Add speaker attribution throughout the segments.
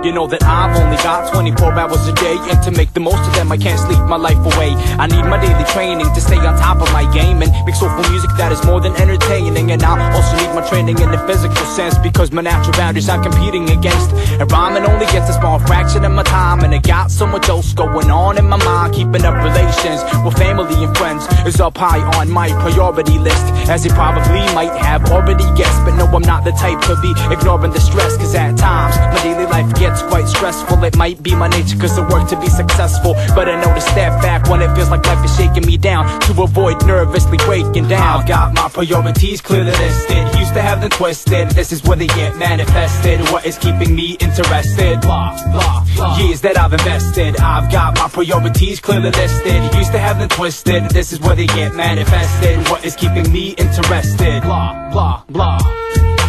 Speaker 1: You know that I've only got 24 hours a day, and to make the most of them I can't sleep my life away. I need my daily training to stay on top of my game and make soulful music that is more than entertaining. And I also need my training in the physical sense, because my natural boundaries I'm competing against. And rhyming only gets a small fraction of my time, and I got so much else going on in my mind. Keeping up relations with family and friends is up high on my priority list, as you probably might have already guessed. But no, I'm not the type to be ignoring the stress, cause at times my daily life gets quite stressful. It might be my nature cause I work to be successful, but I know to step back when it feels like life is shaking me down, to avoid nervously breaking down. I've got my priorities clearly listed, used to have them twisted. This is where they get manifested. What is keeping me interested? Blah, blah, blah. Years that I've invested. I've got my priorities clearly listed, used to have them twisted. This is where they get manifested. What is keeping me interested? Blah, blah, blah.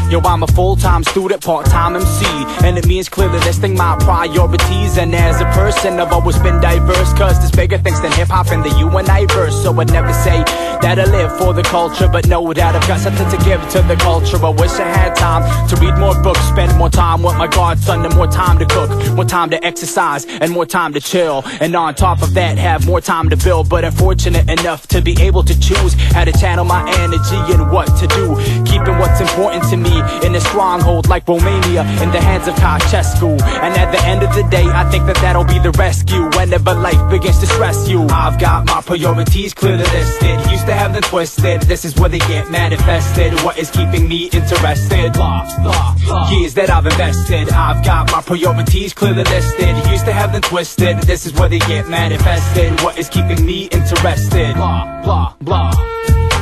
Speaker 1: Yo, I'm a full-time student, part-time MC, and it means clearly listing my priorities. And as a person, I've always been diverse, cause there's bigger things than hip-hop in the you and I verse. So I'd never say that I live for the culture, but know that I've got something to give to the culture. I wish I had time to read more books, spend more time with my godson, and more time to cook, more time to exercise, and more time to chill. And on top of that, have more time to build. But I'm fortunate enough to be able to choose how to channel my energy and what to do, keeping what's important to me in a stronghold like Romania in the hands of Ceausescu. And at the end of the day, I think that that'll be the rescue whenever life begins to stress you. I've got my priorities clearly listed, used to have them twisted. This is where they get manifested. What is keeping me interested? Blah, blah, blah. Years that I've invested. I've got my priorities clearly listed, used to have them twisted. This is where they get manifested. What is keeping me interested? Blah, blah, blah.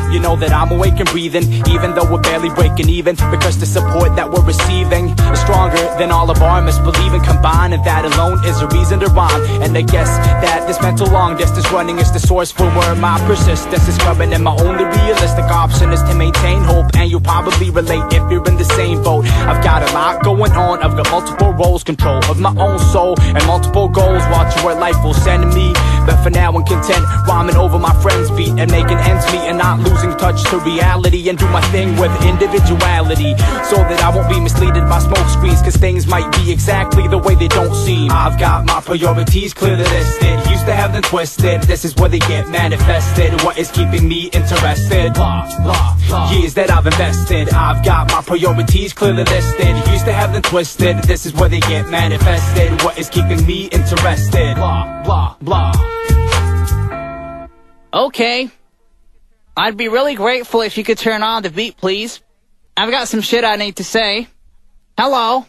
Speaker 1: You know that I'm awake and breathing, even though we're barely breaking even, because the support that we're receiving is stronger than all of our misbelieving combined. And that alone is a reason to rhyme. And I guess that this mental long distance running is the source from where my persistence is coming. And my only realistic option is to maintain hope. And you'll probably relate if you're in the same boat. I've got a lot going on, I've got multiple roles, control of my own soul, and multiple goals, watching where life will send me. But for now I'm content, rhyming over my friend's beat and making ends meet, and not losing touch to reality, and do my thing with individuality, so that I won't be misled by smoke screens, cause things might be exactly the way they don't seem. I've got my priorities clearly listed, used to have them twisted. This is where they get manifested. What is keeping me interested? Blah, blah, blah. Years that I've invested. I've got my priorities clearly listed, used to have them twisted. This is where they get manifested. What is keeping me interested? Blah, blah, blah.
Speaker 2: Okay. I'd be really grateful if you could turn on the beat, please. I've got some shit I need to say. Hello?